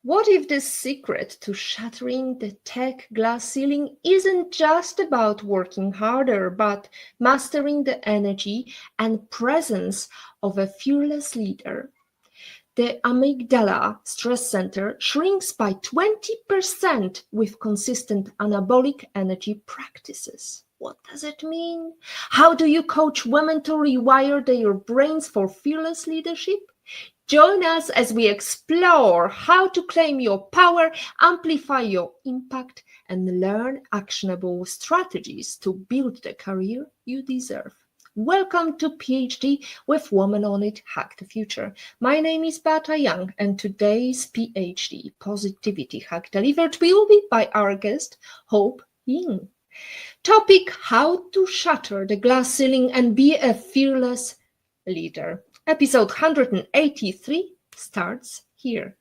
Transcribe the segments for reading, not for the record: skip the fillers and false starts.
What if the secret to shattering the tech glass ceiling isn't just about working harder, but mastering the energy and presence of a fearless leader? The amygdala stress center shrinks by 20% with consistent anabolic energy practices. What does it mean? How do you coach women to rewire their brains for fearless leadership? Join us as we explore how to claim your power, amplify your impact, and learn actionable strategies to build the career you deserve. Welcome to PhD with Woman on It, Hack the Future. My name is Beata Young, and today's PhD Positivity Hack delivered will be by our guest, Hope Ying. Topic: how to shatter the glass ceiling and be a fearless leader. Episode 183 starts here.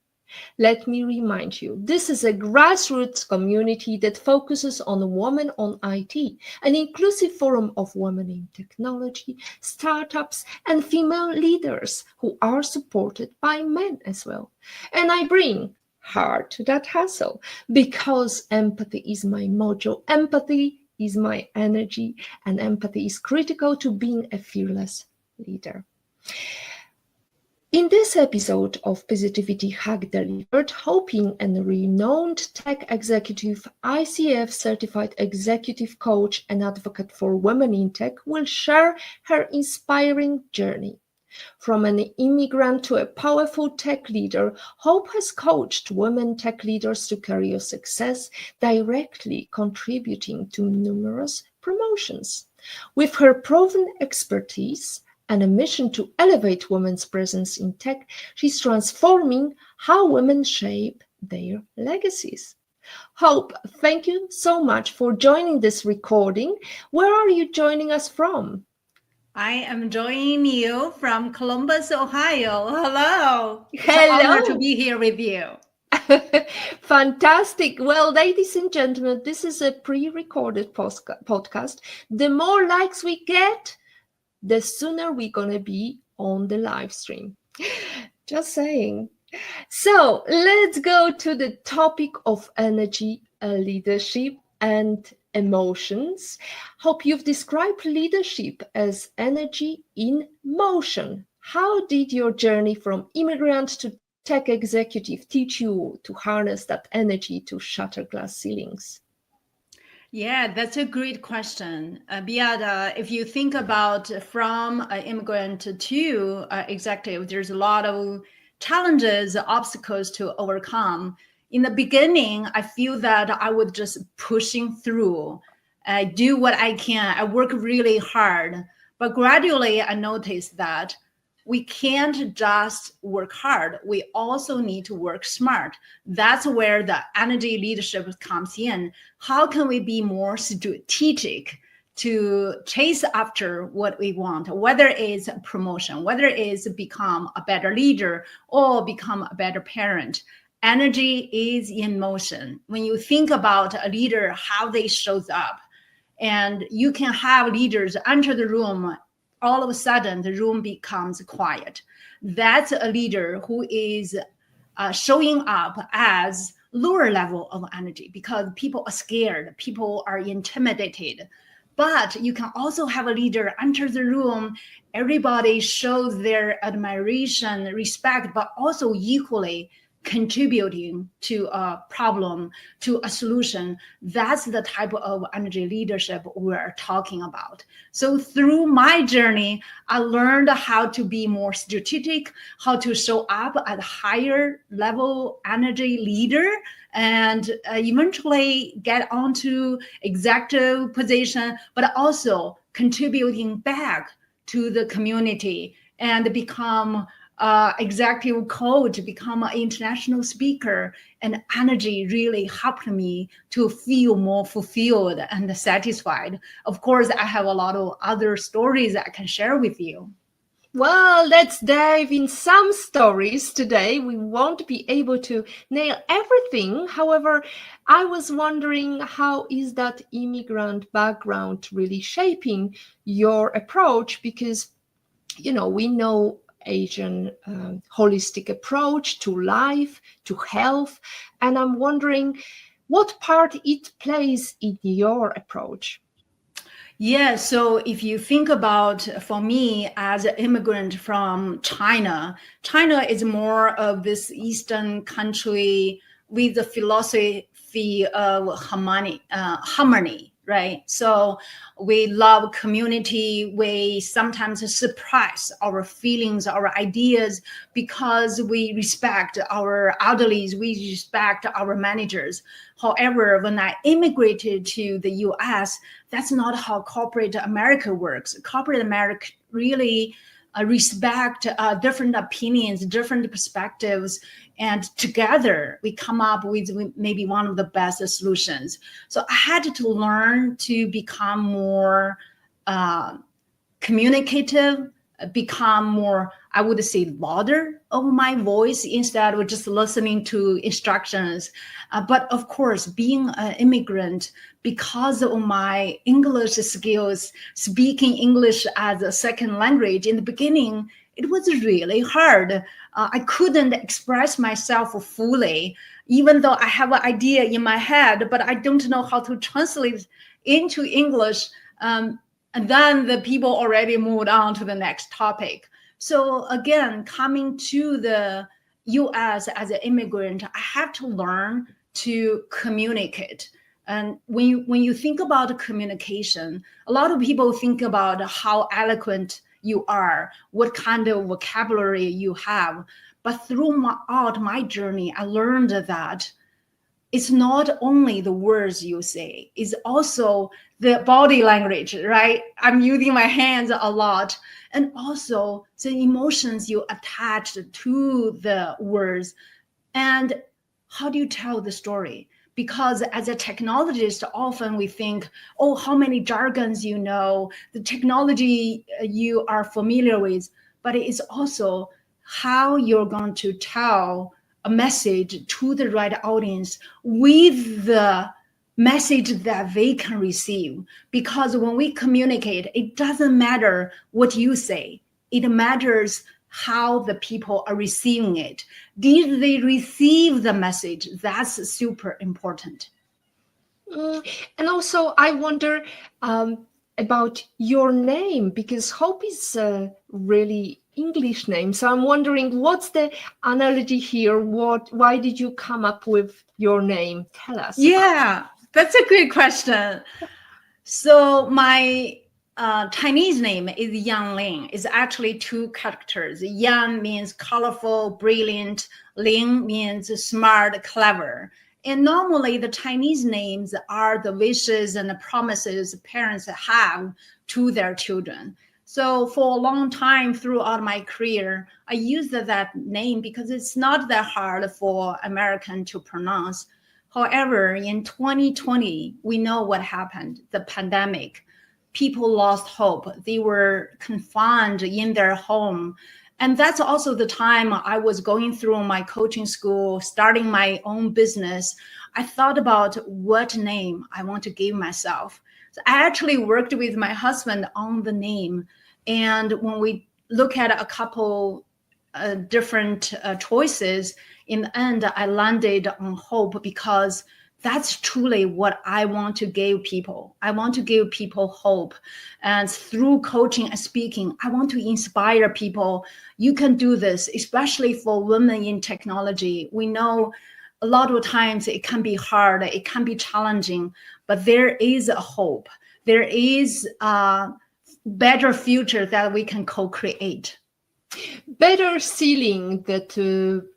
Let me remind you, this is a grassroots community that focuses on women on IT, an inclusive forum of women in technology, startups, and female leaders who are supported by men as well. And I bring heart to that hustle because empathy is my mojo, empathy is my energy, and empathy is critical to being a fearless leader. In this episode of Positivity Hack Delivered, hoping and renowned tech executive, ICF-certified executive coach and advocate for women in tech will share her inspiring journey. From an immigrant to a powerful tech leader, Hope has coached women tech leaders to career success, directly contributing to numerous promotions. With her proven expertise and a mission to elevate women's presence in tech, she's transforming how women shape their legacies. Hope, thank you so much for joining this recording. Where are you joining us from? I am joining you from Columbus, Ohio. Hello. It's Hello. an honor to be here with you. Fantastic. Well, ladies and gentlemen, this is a pre-recorded podcast. The more likes we get, the sooner we're going to be on the live stream. Just saying. So let's go to the topic of energy, leadership, and emotions. Hope you've described leadership as energy in motion. How did your journey from immigrant to tech executive teach you to harness that energy to shatter glass ceilings? Yeah, that's a great question. Beata, if you think about from an immigrant to executive, there's a lot of challenges, obstacles to overcome. In the beginning, I feel that I was just pushing through. I do what I can. I work really hard. But gradually, I noticed that we can't just work hard. We also need to work smart. That's where the energy leadership comes in. How can we be more strategic to chase after what we want, whether it's promotion, whether it's become a better leader or become a better parent? Energy is in motion. When you think about a leader, how they shows up, and you can have leaders enter the room, all of a sudden the room becomes quiet. That's a leader who is showing up as lower level of energy because people are scared, people are intimidated. But you can also have a leader enter the room, everybody shows their admiration, respect, but also equally contributing to a problem, to a solution. That's the type of energy leadership we're talking about. So through my journey, I learned how to be more strategic, how to show up at a higher level energy leader, and eventually get onto executive position, but also contributing back to the community and become executive coach, become an international speaker, and energy really helped me to feel more fulfilled and satisfied. Of course, I have a lot of other stories I can share with you. Well, let's dive in some stories today. We won't be able to nail everything. However, I was wondering, how is that immigrant background really shaping your approach? Because, we know Asian holistic approach to life, to health. And I'm wondering what part it plays in your approach. Yeah, so if you think about, for me as an immigrant from China, China is more of this Eastern country with the philosophy of harmony, right? So we love community. We sometimes suppress our feelings, our ideas, because we respect our elderlies, we respect our managers. However, when I immigrated to the US, that's not how corporate America works. Corporate America really respect different opinions, different perspectives, and together we come up with maybe one of the best solutions. So I had to learn to become more communicative, become more, I would say, louder of my voice instead of just listening to instructions. But of course, being an immigrant, because of my English skills, speaking English as a second language in the beginning, it was really hard. I couldn't express myself fully, even though I have an idea in my head, but I don't know how to translate into English. And then the people already moved on to the next topic. So again, coming to the US as an immigrant, I have to learn to communicate. And when you think about communication, a lot of people think about how eloquent you are, what kind of vocabulary you have. But throughout my journey, I learned that it's not only the words you say, it's also the body language, right? I'm using my hands a lot. And also the emotions you attach to the words. And how do you tell the story? Because as a technologist, often we think, oh, how many jargons you know, the technology you are familiar with, but it's also how you're going to tell a message to the right audience with the message that they can receive. Because when we communicate, it doesn't matter what you say, it matters how the people are receiving it. Did they receive the message? That's super important. And also, I wonder about your name, because Hope is a really English name. So I'm wondering, what's the analogy here? Why did you come up with your name? Tell us. Yeah, that's a great question. So my Chinese name is Yang Ling. It's actually two characters. Yang means colorful, brilliant. Ling means smart, clever. And normally the Chinese names are the wishes and the promises parents have to their children. So for a long time throughout my career, I used that name because it's not that hard for American to pronounce. However, in 2020, we know what happened, the pandemic. People lost hope. They were confined in their home. And that's also the time I was going through my coaching school, starting my own business. I thought about what name I want to give myself. So I actually worked with my husband on the name. And when we look at a couple different choices, in the end, I landed on hope because that's truly what I want to give people. I want to give people hope. And through coaching and speaking, I want to inspire people. You can do this, especially for women in technology. We know a lot of times it can be hard, it can be challenging, but there is a hope. There is a better future that we can co-create. Better ceiling, that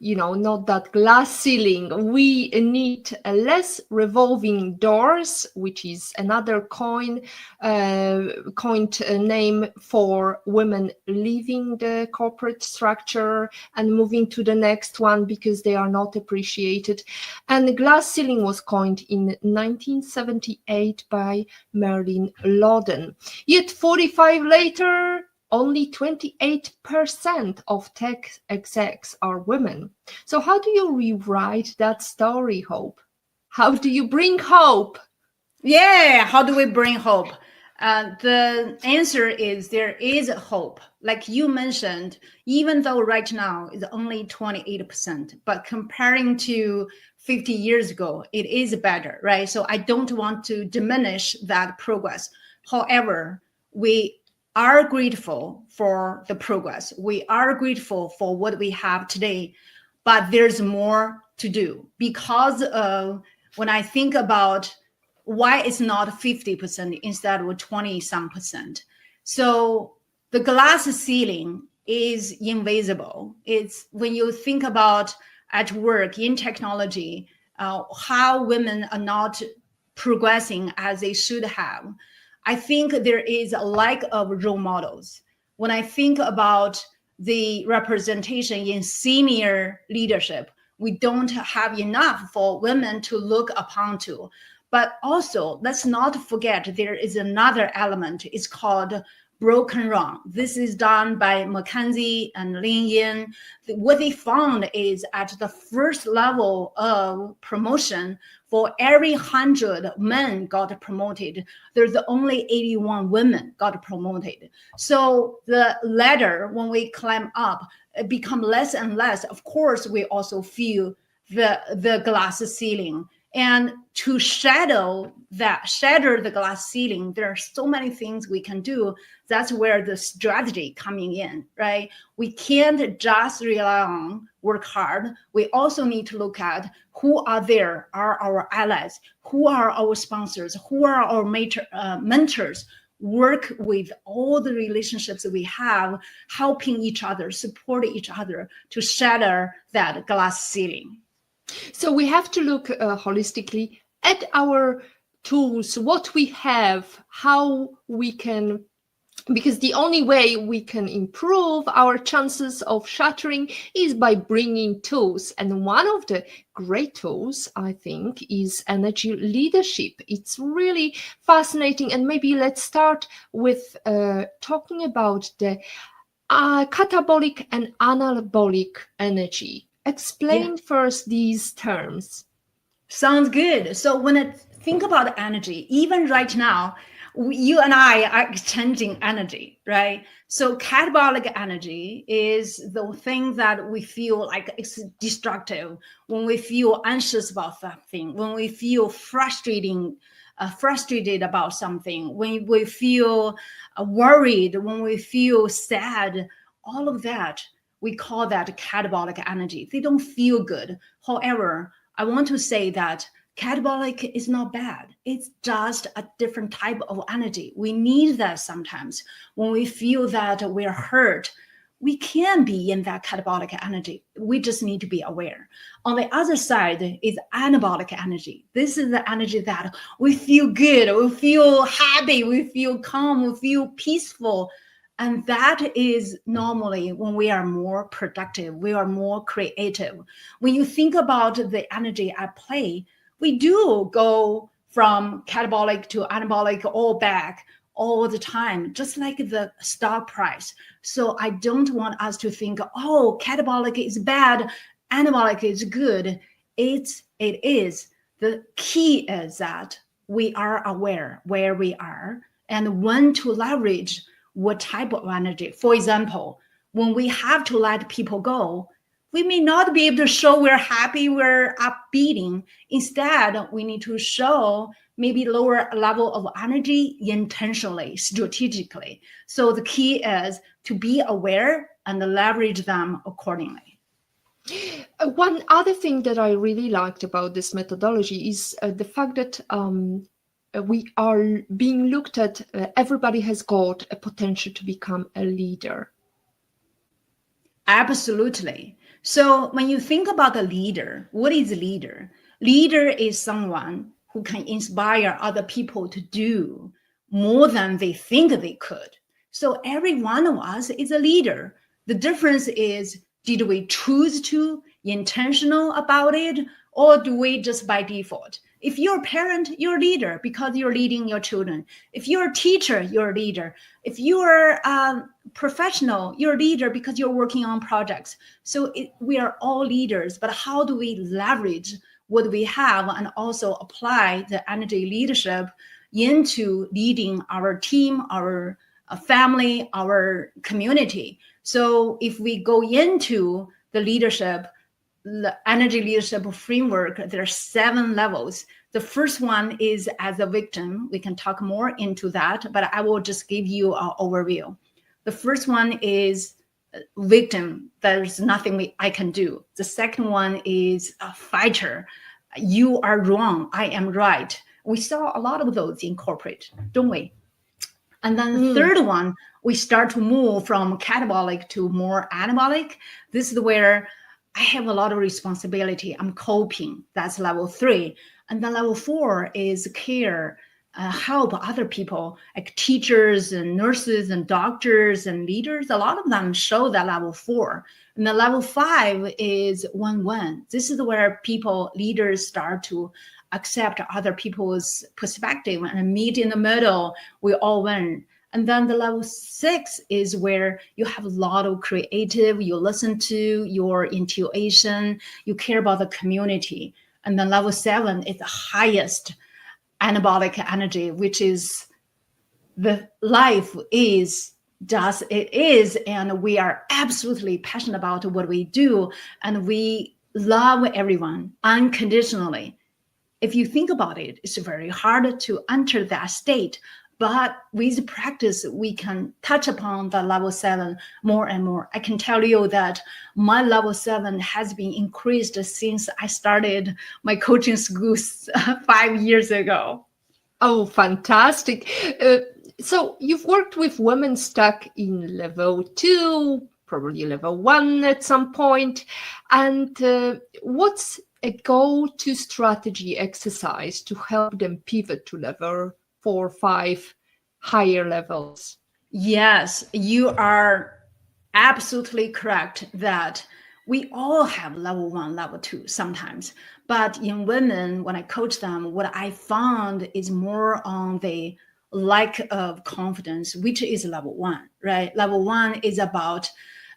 not that glass ceiling. We need less revolving doors, which is another coined name for women leaving the corporate structure and moving to the next one because they are not appreciated. And the glass ceiling was coined in 1978 by Marilyn Lawden. Yet 45 later, only 28% of tech execs are women. So how do you rewrite that story, Hope? How do you bring hope? Yeah, how do we bring hope? The answer is there is hope. Like you mentioned, even though right now it's only 28%, but comparing to 50 years ago, it is better, right? So I don't want to diminish that progress. However, we are grateful for the progress. We are grateful for what we have today, but there's more to do because of when I think about why it's not 50% instead of 20 some percent. So the glass ceiling is invisible. It's when you think about at work in technology, how women are not progressing as they should have. I think there is a lack of role models. When I think about the representation in senior leadership, we don't have enough for women to look upon to. But also, let's not forget there is another element. It's called broken wrong. This is done by McKenzie and Lin Yin. What they found is at the first level of promotion, for every 100 men got promoted, there's only 81 women got promoted. So the ladder, when we climb up, it become less and less. Of course, we also feel the glass ceiling. And to shatter the glass ceiling, there are so many things we can do. That's where the strategy coming in, right? We can't just rely on work hard. We also need to look at who are our allies, who are our sponsors, who are our mentors. Work with all the relationships that we have, helping each other, support each other to shatter that glass ceiling. So we have to look holistically at our tools, what we have, how we can, because the only way we can improve our chances of shattering is by bringing tools. And one of the great tools, I think, is energy leadership. It's really fascinating. And maybe let's start with talking about the catabolic and anabolic energy. Explain first these terms. Sounds good. So when I think about energy, even right now, you and I are exchanging energy, right? So catabolic energy is the thing that we feel like it's destructive, when we feel anxious about something, when we feel frustrated about something, when we feel worried, when we feel sad, all of that, we call that catabolic energy. They don't feel good. However, I want to say that catabolic is not bad. It's just a different type of energy. We need that sometimes. When we feel that we're hurt, we can be in that catabolic energy. We just need to be aware. On the other side is anabolic energy. This is the energy that we feel good, we feel happy, we feel calm, we feel peaceful. And that is normally when we are more productive, we are more creative. When you think about the energy at play, we do go from catabolic to anabolic all back all the time, just like the stock price. So I don't want us to think, oh, catabolic is bad, anabolic is good. It is. The key is that we are aware where we are and when to leverage what type of energy. For example, when we have to let people go, we may not be able to show we're happy, we're upbeating. Instead, we need to show maybe lower level of energy intentionally, strategically. So the key is to be aware and leverage them accordingly. One other thing that I really liked about this methodology is the fact that we are being looked at, everybody has got a potential to become a leader. Absolutely. So when you think about a leader, what is a leader? Leader is someone who can inspire other people to do more than they think they could. So every one of us is a leader. The difference is, did we choose to, intentional about it, or do we just by default? If you're a parent, you're a leader because you're leading your children. If you're a teacher, you're a leader. If you're a professional, you're a leader because you're working on projects. So we are all leaders, but how do we leverage what we have and also apply the energy leadership into leading our team, our family, our community. So if we go into the leadership, the energy leadership framework, there are 7 levels. The first one is as a victim. We can talk more into that, but I will just give you an overview. The first one is victim. There's nothing I can do. The second one is a fighter. You are wrong, I am right. We saw a lot of those in corporate, don't we? And then the third one, we start to move from catabolic to more anabolic. This is where I have a lot of responsibility. I'm coping. That's level 3. And then level 4 is care, help other people, like teachers and nurses and doctors and leaders. A lot of them show that level 4. And the level 5 is win-win. This is where people, leaders start to accept other people's perspective and meet in the middle. We all win. And then the level 6 is where you have a lot of creative, you listen to your intuition, you care about the community. And then level 7 is the highest anabolic energy, which is the life is just it is, and we are absolutely passionate about what we do, and we love everyone unconditionally. If you think about it, it's very hard to enter that state. But with practice, we can touch upon the level 7 more and more. I can tell you that my level 7 has been increased since I started my coaching schools 5 years ago. Oh, fantastic. So you've worked with women stuck in level 2, probably level 1 at some point. And what's a go-to strategy exercise to help them pivot to level 4, 5, higher levels? Yes, you are absolutely correct that we all have level 1, level 2 sometimes. But in women, when I coach them, what I found is more on the lack of confidence, which is level 1, right? Level 1 is about,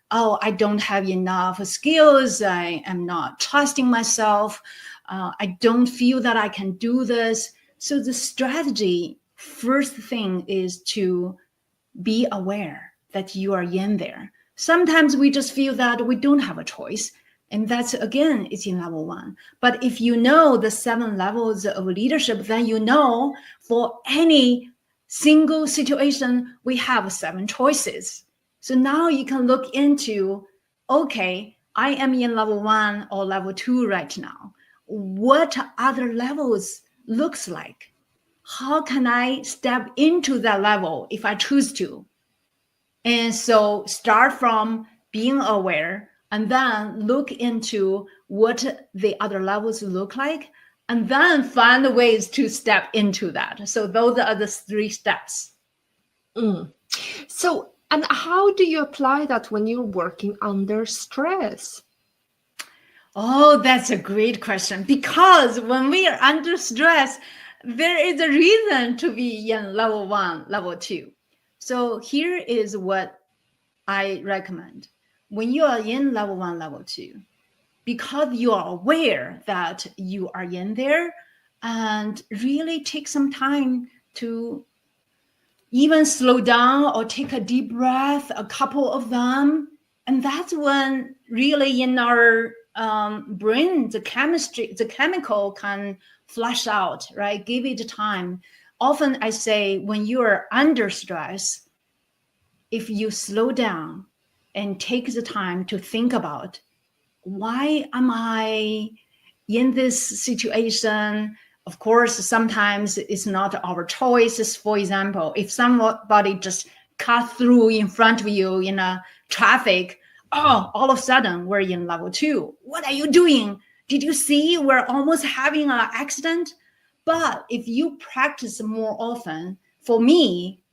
oh, I don't have enough skills. I am not trusting myself. I don't feel that I can do this. So the strategy, first thing is to be aware that you are in there. Sometimes we just feel that we don't have a choice. And that's, again, it's in level 1. But if you know the 7 levels of leadership, then you know for any single situation, we have 7 choices. So now you can look into, okay, I am in level 1 or level 2 right now. What other levels looks like? How can I step into that level if I choose to? And so start from being aware and then look into what the other levels look like, and then find ways to step into that. So those are the 3 steps. So, and how do you apply that when you're working under stress? Oh, that's a great question. Because when we are under stress, there is a reason to be in level 1, level 2. So here is what I recommend. When you are in level 1, level 2, because you are aware that you are in there, and really take some time to even slow down or take a deep breath, a couple of them. And that's when really in our brain, the chemistry, the chemical can flush out, right? Give it time. Often I say when you are under stress, if you slow down and take the time to think about, why am I in this situation? Of course, sometimes it's not our choices. For example, if somebody just cut through in front of you in a traffic, oh, all of a sudden we're in level 2. What are you doing? Did you see we're almost having an accident? But if you practice more often, for me,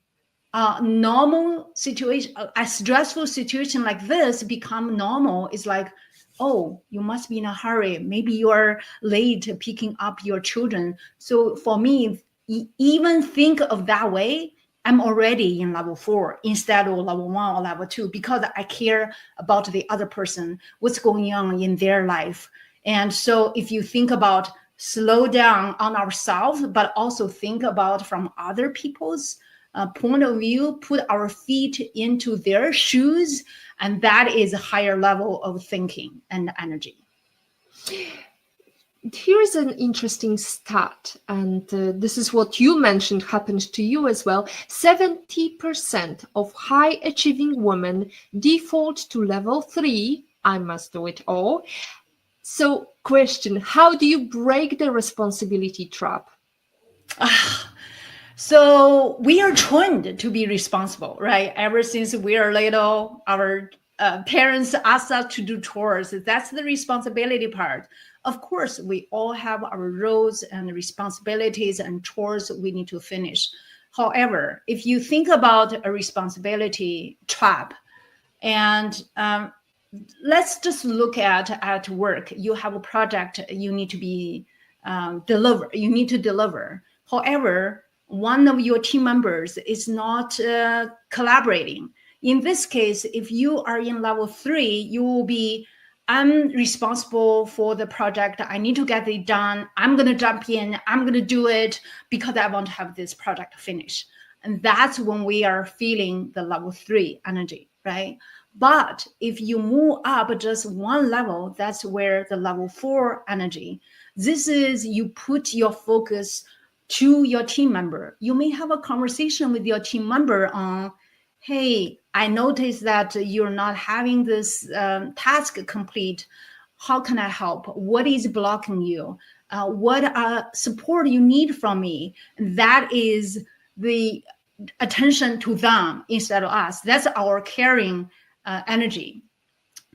normal situation, a stressful situation like this become normal. It's like, oh, you must be in a hurry. Maybe you are late picking up your children. So for me, even think of that way, I'm already in level 4 instead of level 1 or level 2, because I care about the other person, what's going on in their life. And so if you think about slow down on ourselves, but also think about from other people's point of view, put our feet into their shoes, and that is a higher level of thinking and energy. Here's an interesting stat, and this is what you mentioned happened to you as well. 70% of high achieving women default to level 3. I must do it all. So, question, how do you break the responsibility trap? So we are trained to be responsible, right? Ever since we are little, our parents ask us to do chores. That's the responsibility part. Of course, we all have our roles and responsibilities and chores we need to finish. However, if you think about a responsibility trap, and let's just look at work. You have a project you need to be deliver. You need to deliver. However, one of your team members is not collaborating. In this case, if you are in level 3, you will be, I'm responsible for the project. I need to get it done. I'm going to jump in. I'm going to do it because I want to have this project finished. And that's when we are feeling the level 3 energy, right? But if you move up just one level, that's where the level 4 energy. This is you put your focus to your team member. You may have a conversation with your team member on, hey, I noticed that you're not having this task complete. How can I help? What is blocking you? What support you need from me? That is the attention to them instead of us. That's our caring energy.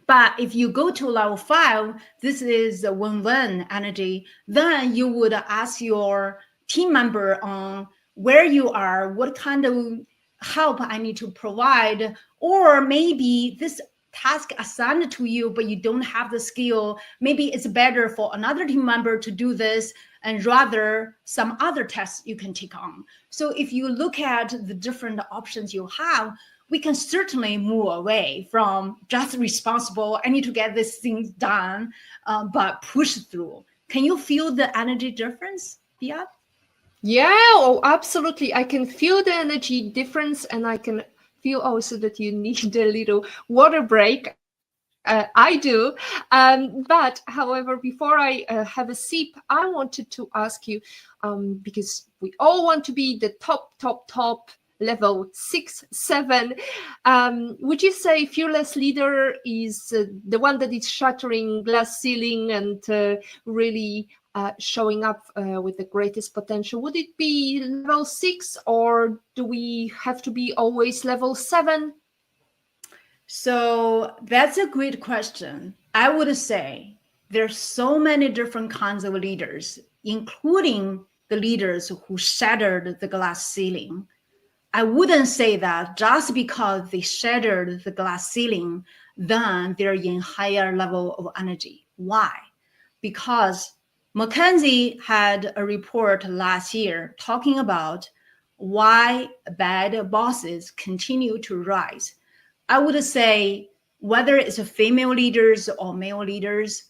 But if you go to level 5, this is a win-win energy. Then you would ask your team member on where you are, what kind of help I need to provide, or maybe this task assigned to you, but you don't have the skill. Maybe it's better for another team member to do this and rather some other tasks you can take on. So if you look at the different options you have, we can certainly move away from just responsible, I need to get this thing done, but push through. Can you feel the energy difference, Bia? Yeah, oh, absolutely. I can feel the energy difference, and I can feel also that you need a little water break. I do. But however, before I have a sip, I wanted to ask you, because we all want to be the top level 6, 7. Would you say fearless leader is the one that is shattering glass ceiling and really showing up with the greatest potential? Would it be level 6, or do we have to be always level 7? So that's a great question. I would say there's so many different kinds of leaders, including the leaders who shattered the glass ceiling. I wouldn't say that just because they shattered the glass ceiling, then they're in higher level of energy. Why? Because McKinsey had a report last year talking about why bad bosses continue to rise. I would say whether it's female leaders or male leaders,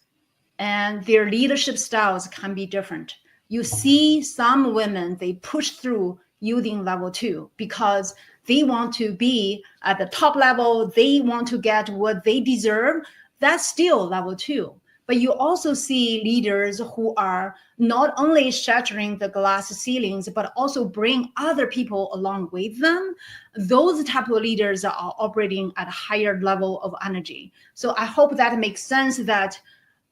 and their leadership styles can be different. You see some women, they push through using level 2 because they want to be at the top level. They want to get what they deserve. That's still level 2. But you also see leaders who are not only shattering the glass ceilings, but also bring other people along with them. Those type of leaders are operating at a higher level of energy. So I hope that makes sense, that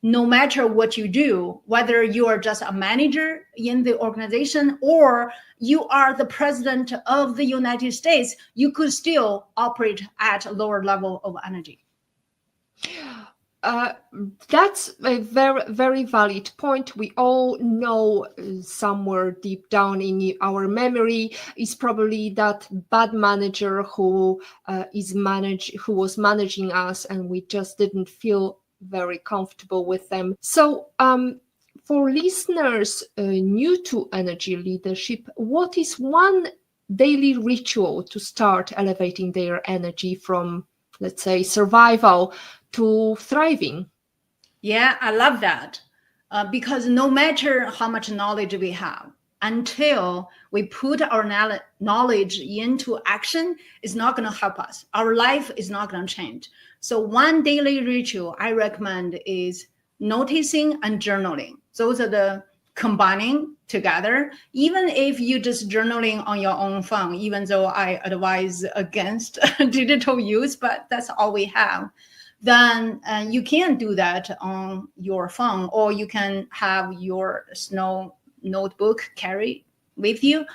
no matter what you do, whether you are just a manager in the organization or you are the president of the United States, you could still operate at a lower level of energy. That's a very, very valid point. We all know somewhere deep down in our memory is probably that bad manager who was managing us, and we just didn't feel very comfortable with them. So, for listeners new to energy leadership, what is one daily ritual to start elevating their energy from, let's say, survival to thriving? Yeah, I love that. because no matter how much knowledge we have, until we put our knowledge into action, it's not going to help us. Our life is not going to change. So one daily ritual I recommend is noticing and journaling. Those are the combining together. Even if you just journaling on your own phone, even though I advise against digital use, but that's all we have, then you can do that on your phone, or you can have your snow notebook carry with you.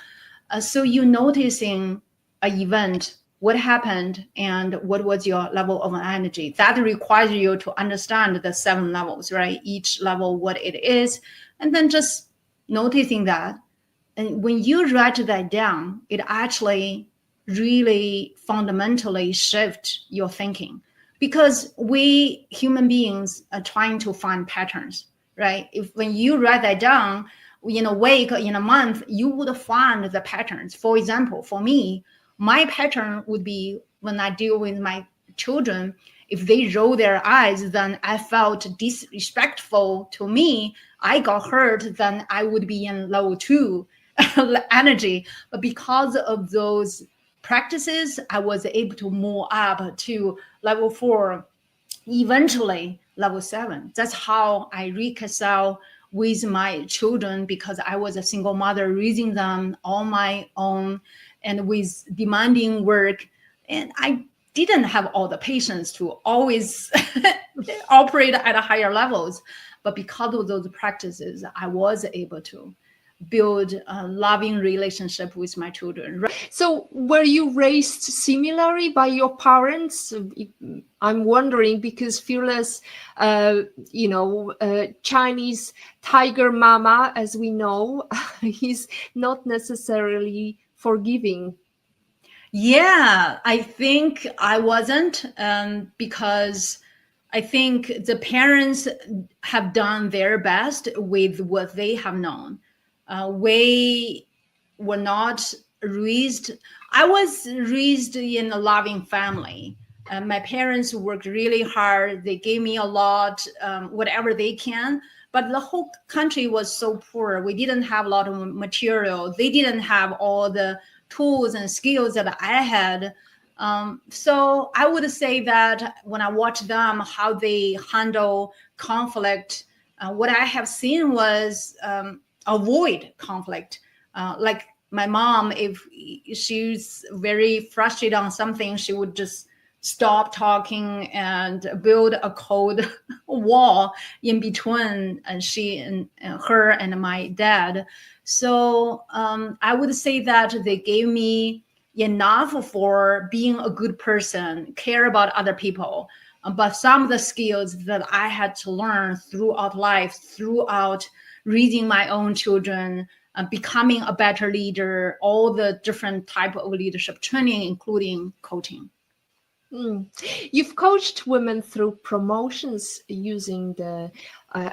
So you noticing an event, what happened, and what was your level of energy. That requires you to understand the 7 levels, right? Each level, what it is, and then just noticing that. And when you write that down, it actually really fundamentally shifts your thinking, because we human beings are trying to find patterns, right? If when you write that down in a week, in a month, you would find the patterns. For example, for me, my pattern would be when I deal with my children, if they roll their eyes, then I felt disrespectful to me. I got hurt, then I would be in level 2 energy. But because of those practices, I was able to move up to level 4, eventually level 7. That's how I reconcile with my children, because I was a single mother raising them on my own and with demanding work. And I didn't have all the patience to always operate at higher levels. But because of those practices, I was able to build a loving relationship with my children. So were you raised similarly by your parents? I'm wondering, because Fearless, Chinese tiger mama, as we know, is not necessarily forgiving. Yeah, I think I wasn't, because I think the parents have done their best with what they have known. We were not raised. I was raised in a loving family. My parents worked really hard. They gave me a lot, whatever they can. But the whole country was so poor. We didn't have a lot of material. They didn't have all the tools and skills that I had. So I would say that when I watch them, how they handle conflict, what I have seen was avoid conflict. Like my mom, if she's very frustrated on something, she would just stop talking and build a cold wall in between she and her and my dad. So I would say that they gave me enough for being a good person, care about other people. But some of the skills that I had to learn throughout life, throughout raising my own children, becoming a better leader, all the different type of leadership training, including coaching. You've coached women through promotions using the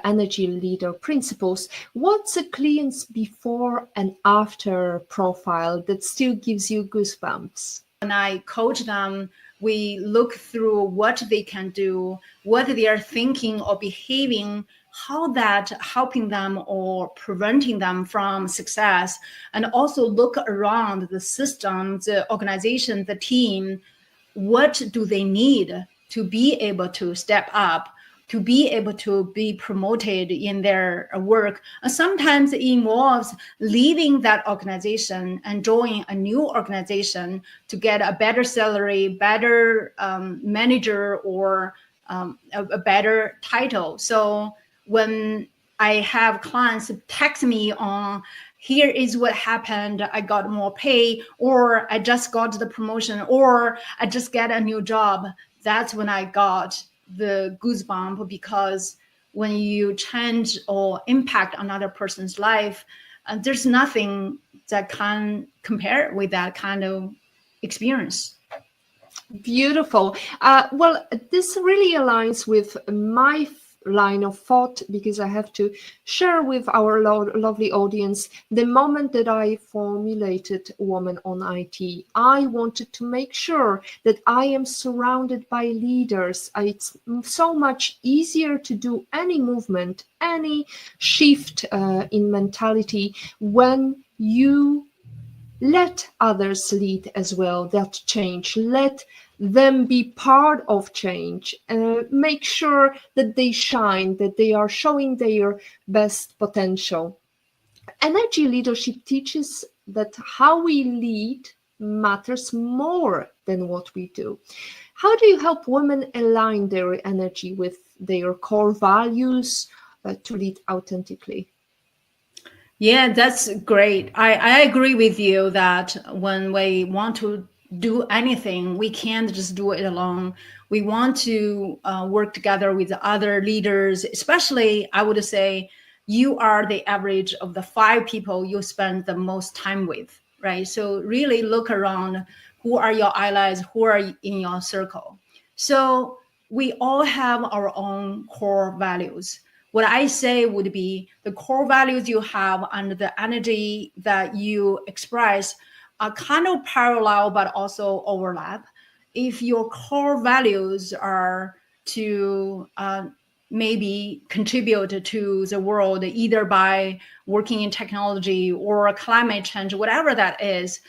energy leader principles. What's a client's before and after profile that still gives you goosebumps? When I coach them, we look through what they can do, what they are thinking or behaving, how that helping them or preventing them from success, and also look around the system, the organization, the team. What do they need to be able to step up, to be able to be promoted in their work? And sometimes it involves leaving that organization and joining a new organization to get a better salary, better manager, or a better title. So when I have clients text me on, here is what happened, I got more pay, or I just got the promotion, or I just get a new job, that's when I got the goosebump, because when you change or impact another person's life, there's nothing that can compare with that kind of experience. Beautiful. Well, this really aligns with my line of thought because I have to share with our lovely audience. The moment that I formulated Woman on IT, I wanted to make sure that I am surrounded by leaders. It's so much easier to do any movement, any shift in mentality when you let others lead as well that change. Let them be part of change. Make sure that they shine, that they are showing their best potential. Energy leadership teaches that how we lead matters more than what we do. How do you help women align their energy with their core values to lead authentically? Yeah, that's great. I agree with you that when we want to do anything, we can't just do it alone. We want to work together with other leaders, especially, I would say, you are the average of the 5 people you spend the most time with, right? So really look around, who are your allies, who are in your circle. So we all have our own core values. What I say would be the core values you have and the energy that you express are kind of parallel but also overlap. If your core values are to maybe contribute to the world either by working in technology or climate change, whatever that is,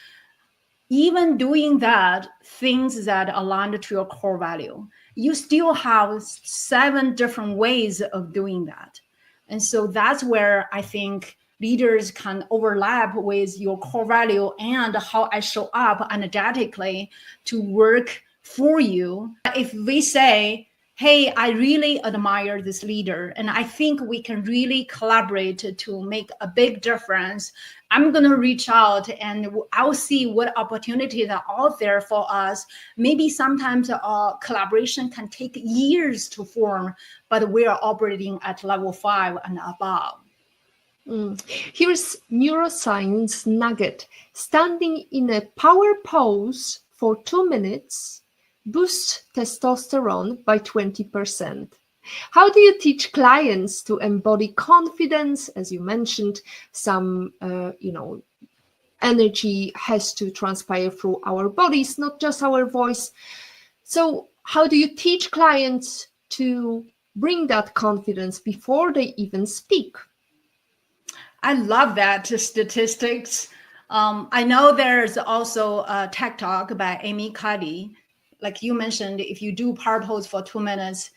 even doing that, things that align to your core value, you still have 7 different ways of doing that. And so that's where I think leaders can overlap with your core value and how I show up energetically to work for you. If we say, hey, I really admire this leader, and I think we can really collaborate to make a big difference, I'm going to reach out and I'll see what opportunities are out there for us. Maybe sometimes collaboration can take years to form, but we are operating at level 5 and above. Here's neuroscience nugget. Standing in a power pose for 2 minutes boosts testosterone by 20%. How do you teach clients to embody confidence? As you mentioned, some, energy has to transpire through our bodies, not just our voice. So how do you teach clients to bring that confidence before they even speak? I love that statistics. I know there's also a tech talk by Amy Cuddy. Like you mentioned, if you do power pose for 2 minutes,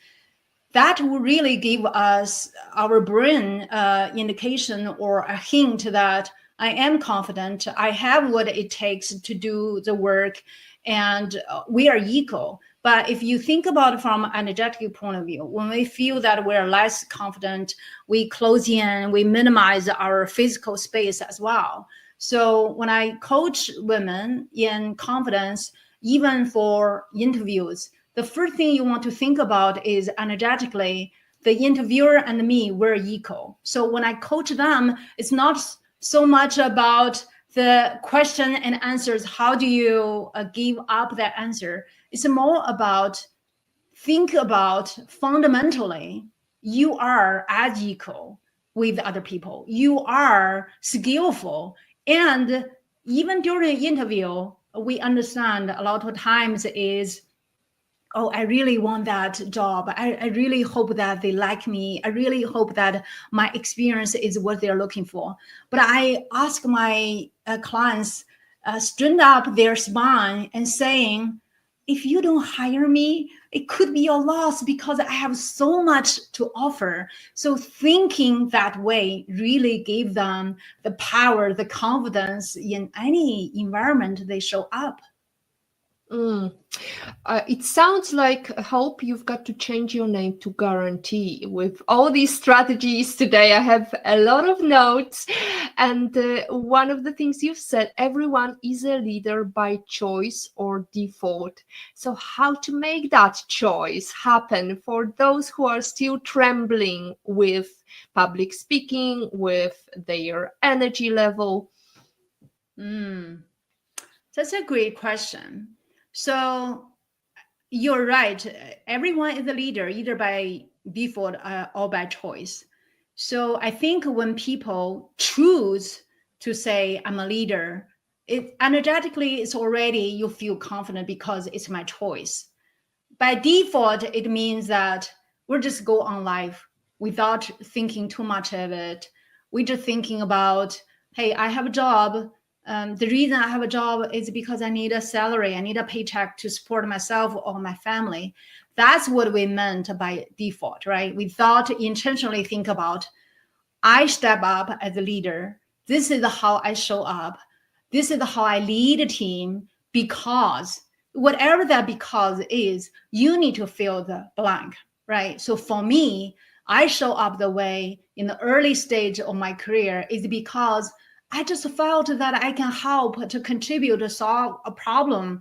that will really give us our brain indication or a hint that I am confident, I have what it takes to do the work, and we are equal. But if you think about it from an energetic point of view, when we feel that we're less confident, we close in, we minimize our physical space as well. So when I coach women in confidence, even for interviews, the first thing you want to think about is energetically, the interviewer and me, we're equal. So when I coach them, it's not so much about the question and answers. How do you give up that answer? It's more about think about fundamentally, you are as equal with other people. You are skillful. And even during the interview, we understand a lot of times is, oh, I really want that job. I really hope that they like me. I really hope that my experience is what they're looking for. But I ask my clients, straighten up their spine and saying, if you don't hire me, it could be your loss because I have so much to offer. So thinking that way really gave them the power, the confidence in any environment they show up. It sounds like, Hope, you've got to change your name to Guarantee. With all these strategies today, I have a lot of notes. And one of the things you've said, everyone is a leader by choice or default. So how to make that choice happen for those who are still trembling with public speaking, with their energy level? That's a great question. So you're right. Everyone is a leader, either by default or by choice. So I think when people choose to say, I'm a leader, it energetically it's already you feel confident because it's my choice. By default, it means that we'll just go on life without thinking too much of it. We're just thinking about, hey, I have a job. The reason I have a job is because I need a salary. I need a paycheck to support myself or my family. That's what we meant by default, right? Without intentionally think about, I step up as a leader. This is how I show up. This is how I lead a team because whatever that because is, you need to fill the blank, right? So for me, I show up the way in the early stage of my career is because I just felt that I can help to contribute to solve a problem.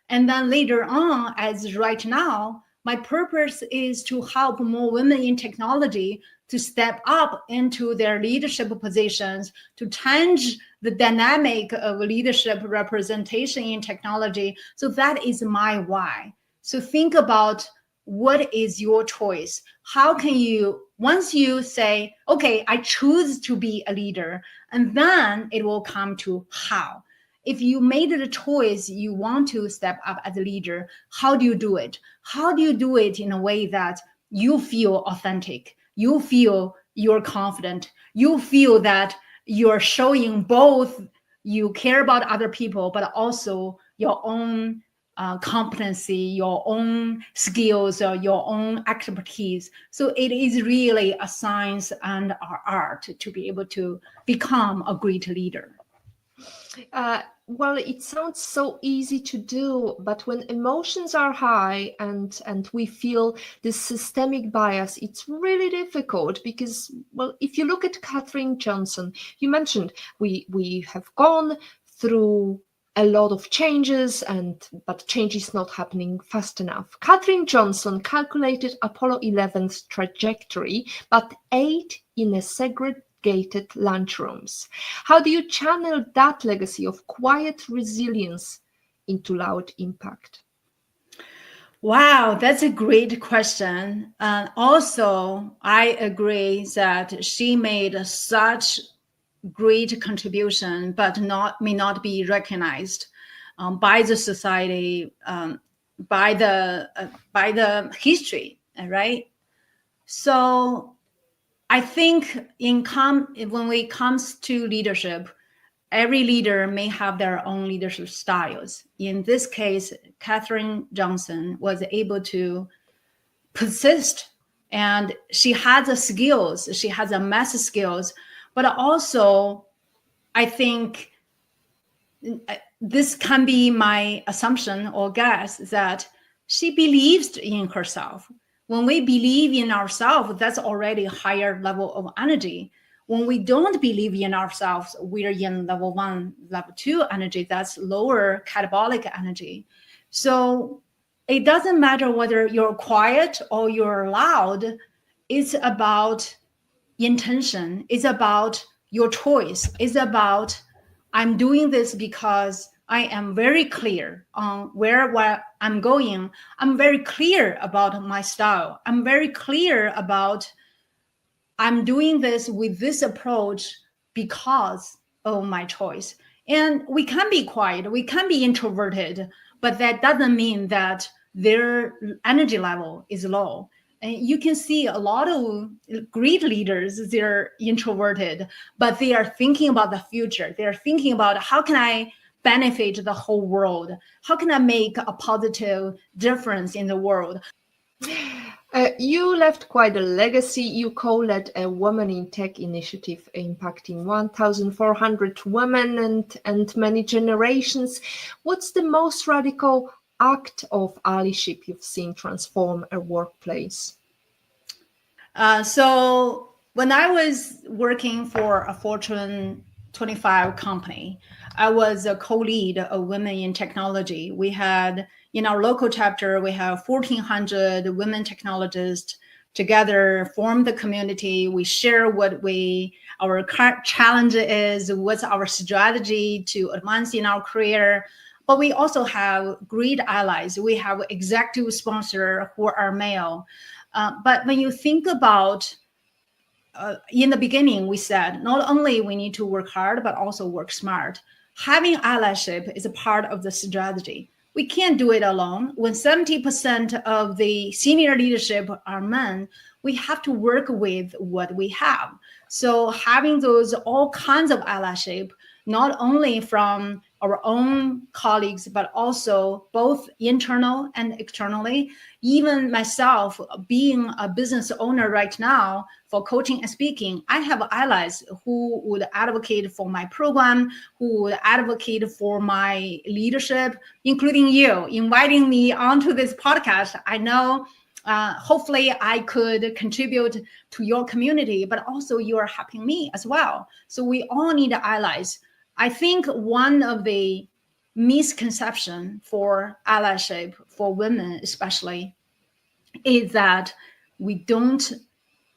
And then later on, as right now, my purpose is to help more women in technology to step up into their leadership positions, to change the dynamic of leadership representation in technology. So that is my why. So think about what is your choice? How can you, once you say, okay, I choose to be a leader, and then it will come to how. If you made the choice, you want to step up as a leader, how do you do it? How do you do it in a way that you feel authentic? You feel you're confident. You feel that you're showing both you care about other people, but also your own competency, your own skills, or your own expertise. So it is really a science and our art to be able to become a great leader. Well, it sounds so easy to do, but when emotions are high and we feel this systemic bias, it's really difficult because, well, if you look at Katherine Johnson, you mentioned we have gone through a lot of changes, but change is not happening fast enough. Katherine Johnson calculated Apollo 11's trajectory, but ate in a segregated lunchrooms. How do you channel that legacy of quiet resilience into loud impact? Wow, that's a great question. Also, I agree that she made such great contribution, but may not be recognized by the society, by the history, right? So I think when it comes to leadership, every leader may have their own leadership styles. In this case, Katherine Johnson was able to persist, and she has the skills, she has a math skills, but also I think this can be my assumption or guess that she believes in herself. When we believe in ourselves, that's already a higher level of energy. When we don't believe in ourselves, we're in level 1, level 2 energy, that's lower catabolic energy. So it doesn't matter whether you're quiet or you're loud, it's about intention, it's about your choice, it's about I'm doing this because I am very clear on where I'm going. I'm very clear about my style. I'm very clear about I'm doing this with this approach because of my choice. And we can be quiet, we can be introverted, but that doesn't mean that their energy level is low. And you can see a lot of great leaders, they're introverted, but they are thinking about the future. They're thinking about how can I benefit the whole world? How can I make a positive difference in the world? You left quite a legacy. You co-led a Women in Tech initiative impacting 1,400 women and many generations. What's the most radical act of allyship you've seen transform a workplace? So when I was working for a Fortune 25 company, I was a co-lead of Women in Technology. We had, in our local chapter, we have 1,400 women technologists together, form the community. We share what our current challenge is, what's our strategy to advance in our career. But we also have great allies. We have executive sponsors who are male. But when you think about, in the beginning, we said not only we need to work hard, but also work smart. Having allyship is a part of the strategy. We can't do it alone. When 70% of the senior leadership are men, we have to work with what we have. So having those all kinds of allyship, not only from our own colleagues, but also both internal and externally. Even myself, being a business owner right now for coaching and speaking, I have allies who would advocate for my program, who would advocate for my leadership, including you, inviting me onto this podcast. I know hopefully I could contribute to your community, but also you are helping me as well. So we all need allies. I think one of the misconception for allyship for women especially is that we don't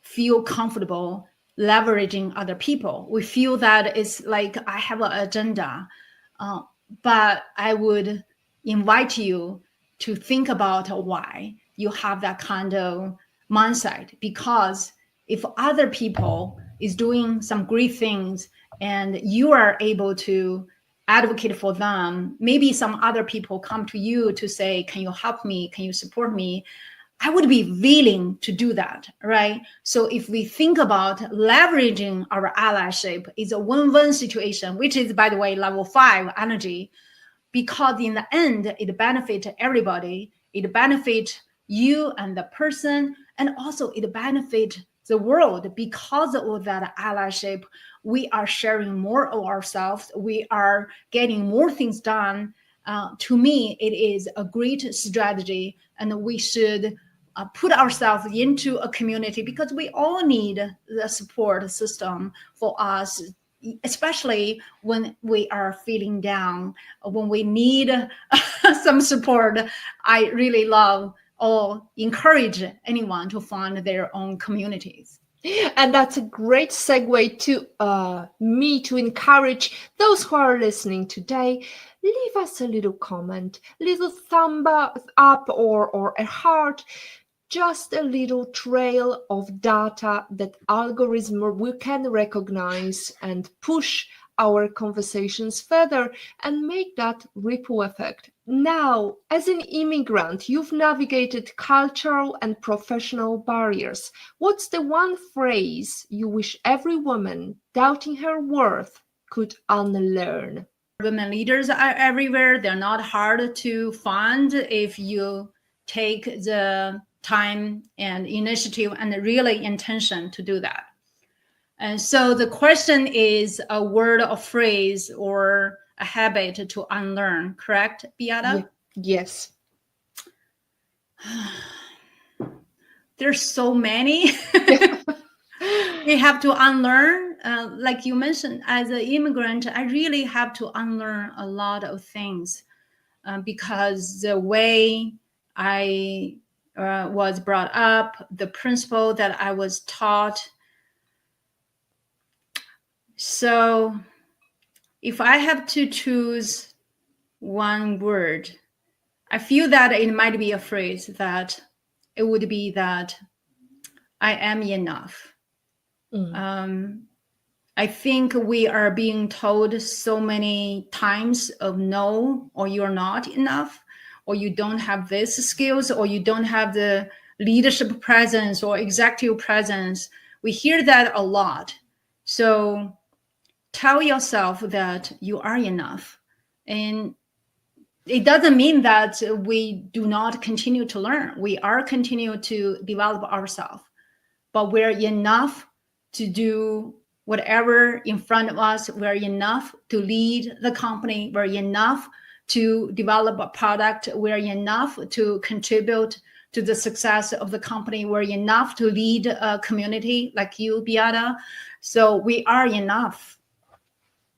feel comfortable leveraging other people. We feel that it's like I have an agenda, but I would invite you to think about why you have that kind of mindset. Because if other people is doing some great things and you are able to advocate for them, maybe some other people come to you to say, can you help me? Can you support me? I would be willing to do that, right? So if we think about leveraging our allyship, it's a win-win situation, which is, by the way, level 5 energy, because in the end, it benefits everybody. It benefits you and the person, and also it benefits the world. Because of that allyship, we are sharing more of ourselves. We are getting more things done. To me, it is a great strategy, and we should put ourselves into a community, because we all need the support system for us, especially when we are feeling down, when we need some support. I really love or encourage anyone to find their own communities. And that's a great segue to me to encourage those who are listening today. Leave us a little comment, little thumb up or a heart, just a little trail of data that algorithm we can recognize and push our conversations further and make that ripple effect. Now, as an immigrant, you've navigated cultural and professional barriers. What's the one phrase you wish every woman doubting her worth could unlearn? Women leaders are everywhere. They're not hard to find if you take the time and initiative and really intention to do that. And so the question is a word or phrase or a habit to unlearn, correct, Beata? Yes. There's so many. We have to unlearn. Like you mentioned, as an immigrant, I really have to unlearn a lot of things because the way I was brought up, the principle that I was taught. So if I have to choose one word, I feel that it might be a phrase that it would be that I am enough. I think we are being told so many times of no, or you're not enough, or you don't have this skills, or you don't have the leadership presence or executive presence. We hear that a lot. So tell yourself that you are enough. And it doesn't mean that we do not continue to learn. We are continue to develop ourselves, but we're enough to do whatever in front of us. We're enough to lead the company. We're enough to develop a product. We're enough to contribute to the success of the company. We're enough to lead a community like you, Beata. So we are enough.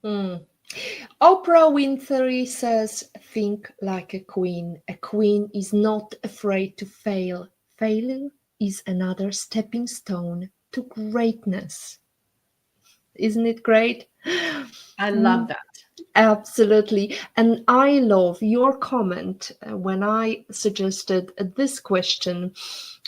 Oprah Winfrey says, think like a queen. A queen is not afraid to fail. Failing is another stepping stone to greatness. Isn't it great? I love that. Absolutely. And I love your comment when I suggested this question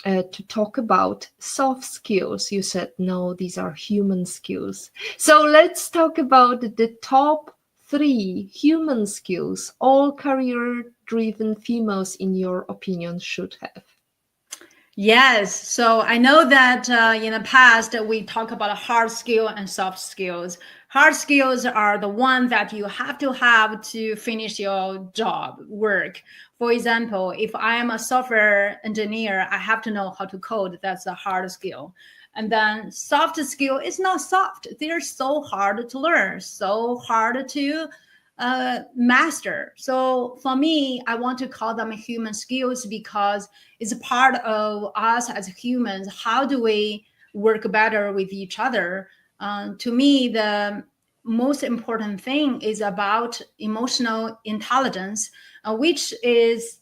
to talk about soft skills. You said, no, these are human skills. So let's talk about the top 3 human skills all career-driven females, in your opinion, should have. Yes. So I know that in the past we talk about hard skill and soft skills. Hard skills are the ones that you have to finish your job work. For example, if I am a software engineer, I have to know how to code. That's a hard skill. And then soft skill is not soft. They're so hard to learn, so hard to master. So for me, I want to call them human skills because it's a part of us as humans. How do we work better with each other? To me, the most important thing is about emotional intelligence, which is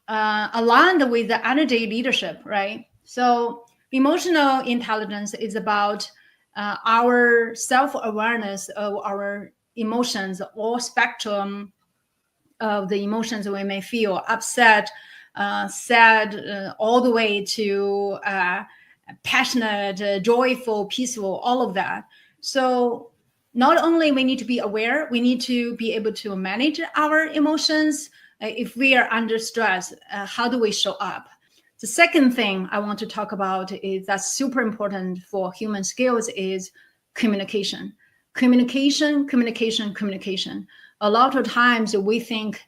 aligned with the energy leadership, right? So emotional intelligence is about our self-awareness of our emotions, all spectrum of the emotions we may feel: upset, sad, all the way to passionate, joyful, peaceful, all of that. So not only we need to be aware, we need to be able to manage our emotions. If we are under stress, how do we show up? The second thing I want to talk about is that's super important for human skills is communication. Communication. A lot of times we think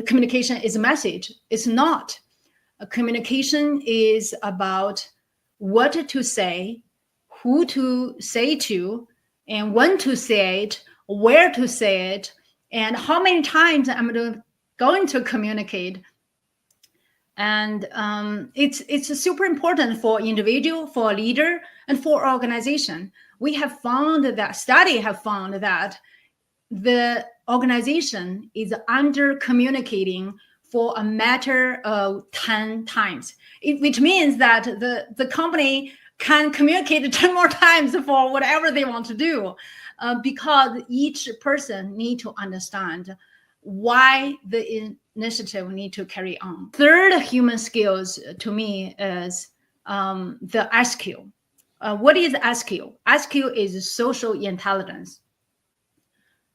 communication is a message. It's not. Communication is about what to say, who to say to, and when to say it, where to say it, and how many times I'm going to communicate. And it's super important for individual, for a leader, and for organization. We have found that study have found that the organization is under communicating for a matter of 10 times, which means that the company can communicate 10 more times for whatever they want to do, because each person need to understand why the initiative need to carry on. Third human skills to me is the SQ. What is SQ? SQ is social intelligence.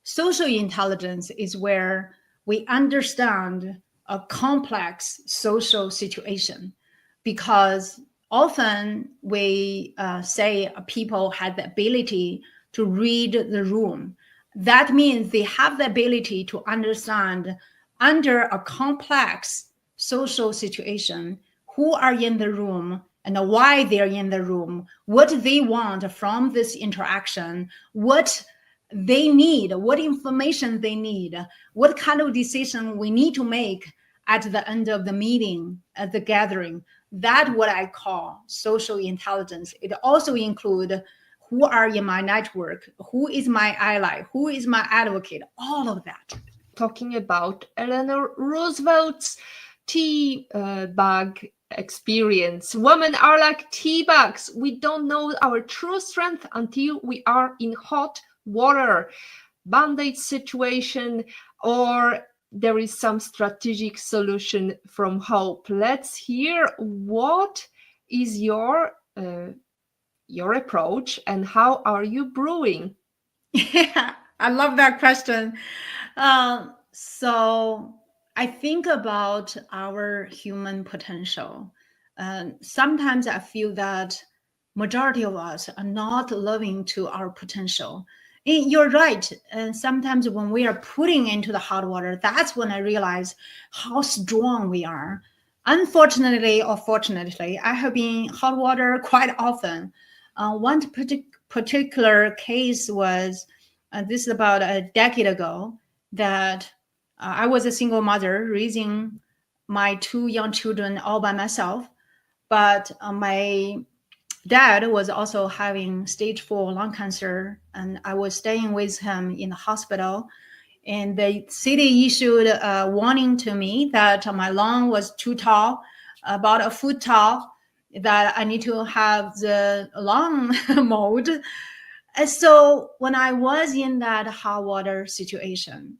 Social intelligence is where we understand a complex social situation, because often we say people have the ability to read the room. That means they have the ability to understand under a complex social situation who are in the room and why they're in the room, what they want from this interaction, what they need, what information they need, what kind of decision we need to make at the end of the meeting, at the gathering. That's what I call social intelligence. It also includes who are in my network, who is my ally, who is my advocate, all of that. Talking about Eleanor Roosevelt's tea bag experience. Women are like tea bags. We don't know our true strength until we are in hot water, band-aid situation, or there is some strategic solution from hope. Let's hear what is your approach and how are you brewing? Yeah, I love that question. So I think about our human potential. Sometimes I feel that majority of us are not living to our potential. And you're right. And sometimes when we are putting into the hot water, that's when I realize how strong we are. Unfortunately or fortunately, I have been in hot water quite often. One particular case was, this is about a decade ago, that I was a single mother raising my 2 young children all by myself. But my dad was also having stage 4 lung cancer, and I was staying with him in the hospital. And the city issued a warning to me that my lung was too tall, about a foot tall, that I need to have the lung mode. And so when I was in that hot water situation,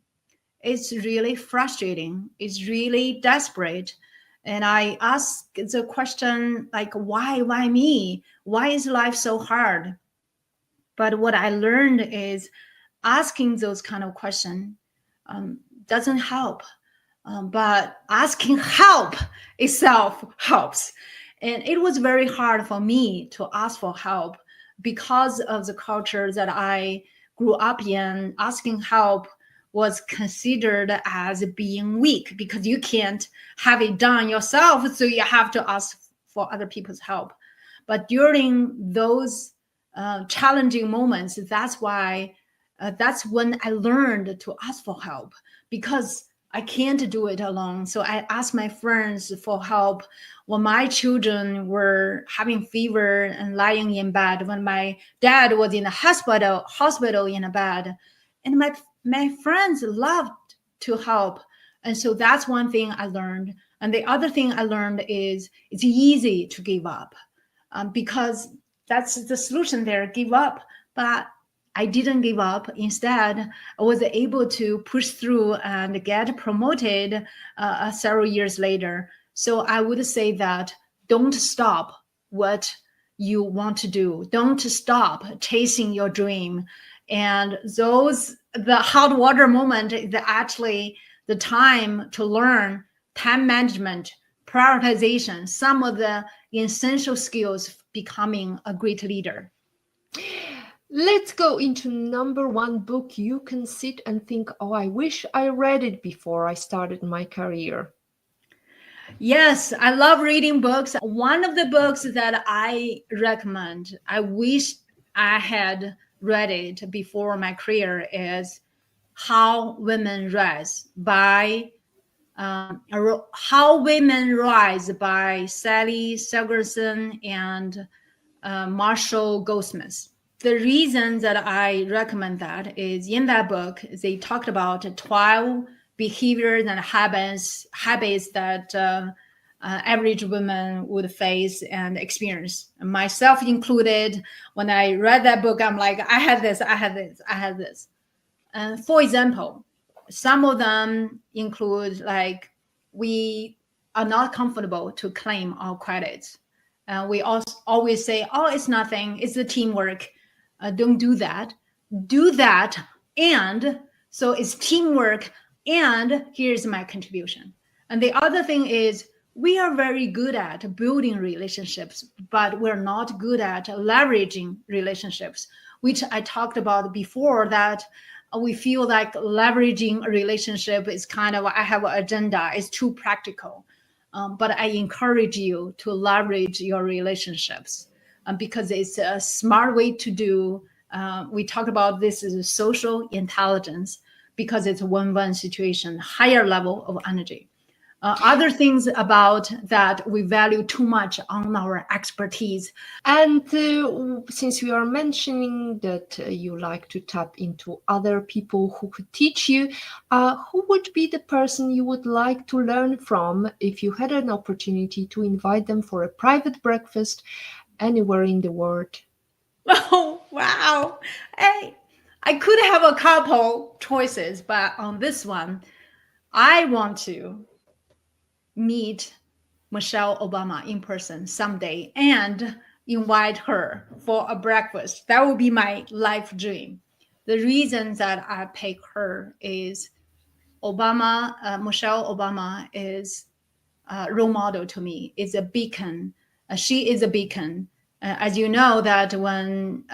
it's really frustrating. It's really desperate. And I ask the question like, why me? Why is life so hard? But what I learned is asking those kind of questions doesn't help. But asking help itself helps. And it was very hard for me to ask for help because of the culture that I grew up in. Asking help was considered as being weak because you can't have it done yourself, so you have to ask for other people's help. But during those challenging moments, that's when I learned to ask for help, because I can't do it alone. So I asked my friends for help when my children were having fever and lying in bed, when my dad was in the hospital in a bed. And my friends loved to help. And so that's one thing I learned. And the other thing I learned is it's easy to give up, because that's the solution there, give up. But I didn't give up. Instead, I was able to push through and get promoted several years later. So I would say that don't stop what you want to do. Don't stop chasing your dream. And the hot water moment is actually the time to learn time management, prioritization, some of the essential skills becoming a great leader. Let's go into number one book you can sit and think, oh, I wish I read it before I started my career. Yes, I love reading books. One of the books that I recommend, I wish I had read it before my career, is How Women Rise by How Women Rise by Sally Segerson and Marshall Goldsmith. The reason that I recommend that is in that book, they talked about 12 behaviors and habits that average women would face and experience, myself included. When I read that book, I'm like, I had this. And for example, some of them include like, we are not comfortable to claim our credits. We also always say, oh, it's nothing, it's the teamwork. Don't do that. Do that. And so it's teamwork. And here's my contribution. And the other thing is, we are very good at building relationships, but we're not good at leveraging relationships, which I talked about before, that we feel like leveraging a relationship is kind of, I have an agenda, it's too practical. But I encourage you to leverage your relationships, because it's a smart way to do. We talk about this as a social intelligence, because it's a win-win situation, higher level of energy. Other things about that we value too much on our expertise. And since we are mentioning that you like to tap into other people who could teach you, who would be the person you would like to learn from if you had an opportunity to invite them for a private breakfast anywhere in the world? Oh, wow. Hey, I could have a couple choices, but on this one, I want to meet Michelle Obama in person someday and invite her for a breakfast. That would be my life dream. The reason that I pick her is Michelle Obama is a role model to me, is a beacon. She is a beacon. As you know, that when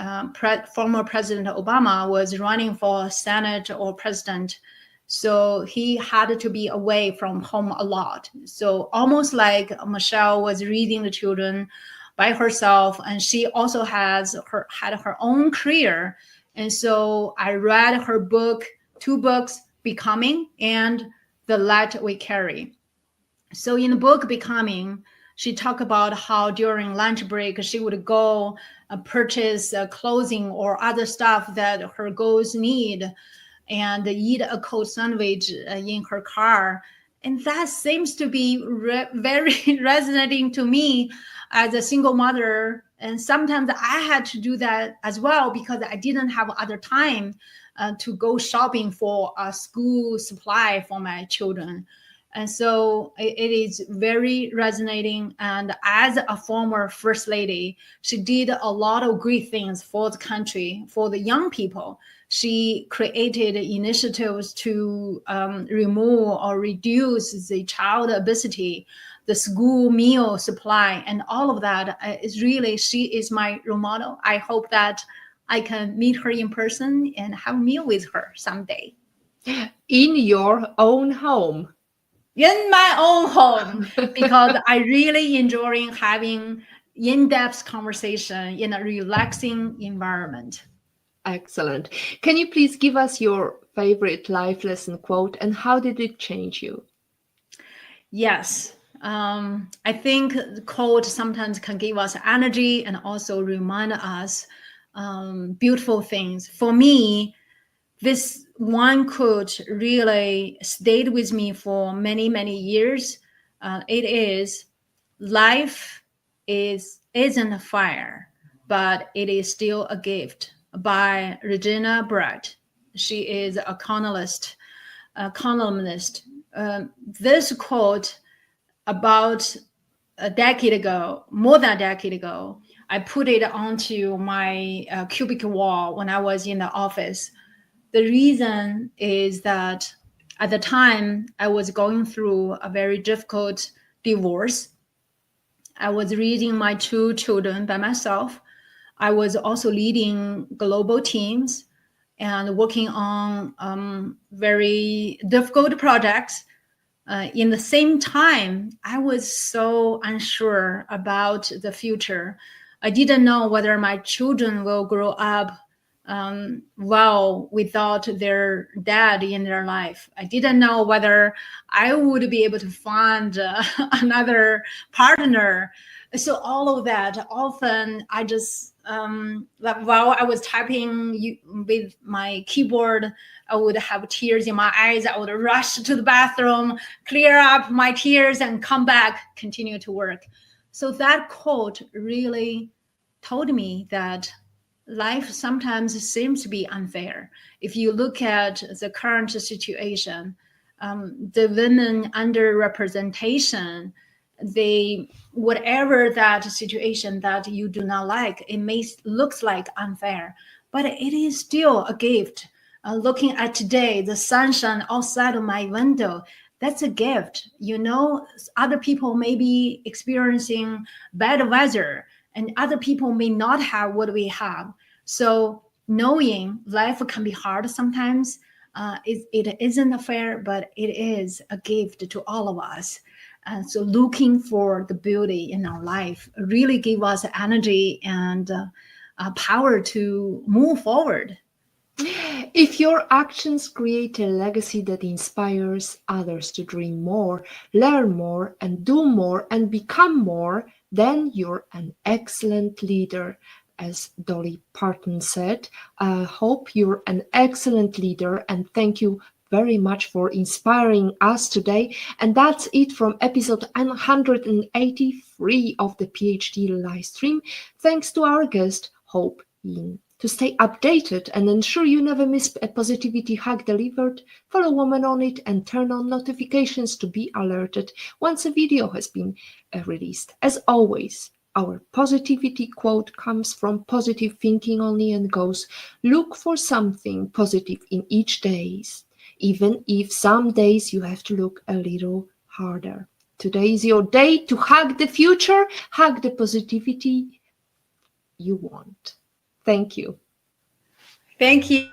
former President Obama was running for Senate or president, so he had to be away from home a lot. So almost like Michelle was raising the children by herself, and she also had her own career. And so I read her book, 2 books, Becoming and The Light We Carry. So in the book Becoming, she talked about how during lunch break she would go purchase clothing or other stuff that her goals need, and eat a cold sandwich in her car. And that seems to be very resonating to me as a single mother And sometimes I had to do that as well because I didn't have other time to go shopping for a school supply for my children. And so it is very resonating. And as a former first lady, she did a lot of great things for the country, for the young people. She created initiatives to remove or reduce the child obesity, the school meal supply, and all of that is really, she is my role model. I hope that I can meet her in person and have a meal with her someday. In your own home. In my own home, because I really enjoy having in-depth conversation in a relaxing environment. Excellent. Can you please give us your favorite life lesson quote and how did it change you? Yes. I think the quote sometimes can give us energy and also remind us beautiful things. For me, this one quote really stayed with me for many, many years. It is, life isn't a fire, but it is still a gift, by Regina Brett. She is a columnist. This quote, about a decade ago, more than a decade ago, I put it onto my cubicle wall when I was in the office. The reason is that at the time I was going through a very difficult divorce. I was raising my 2 children by myself. I was also leading global teams and working on very difficult projects. In the same time, I was so unsure about the future. I didn't know whether my children will grow up well without their dad in their life. I didn't know whether I would be able to find another partner. So all of that, often I just, while I was typing with my keyboard, I would have tears in my eyes. I would rush to the bathroom, clear up my tears, and come back, continue to work. So that quote really told me that life sometimes seems to be unfair. If you look at the current situation, the women underrepresentation, whatever that situation that you do not like, it may looks like unfair, but it is still a gift. Looking at today, the sunshine outside of my window, that's a gift. You know, other people may be experiencing bad weather and other people may not have what we have. So knowing life can be hard sometimes, it isn't fair, but it is a gift to all of us. So looking for the beauty in our life really give us energy and power to move forward. If your actions create a legacy that inspires others to dream more, learn more, and do more, and become more, then you're an excellent leader. As Dolly Parton said, I hope you're an excellent leader, and thank you very much for inspiring us today. And that's it from episode 183 of the PhD live stream. Thanks to our guest, Hope Yin. To stay updated and ensure you never miss a positivity hack delivered, follow Woman on It and turn on notifications to be alerted once a video has been released. As always, our positivity quote comes from positive thinking only and goes, look for something positive in each day, even if some days you have to look a little harder. Today is your day to hug the future, hug the positivity you want. Thank you. Thank you.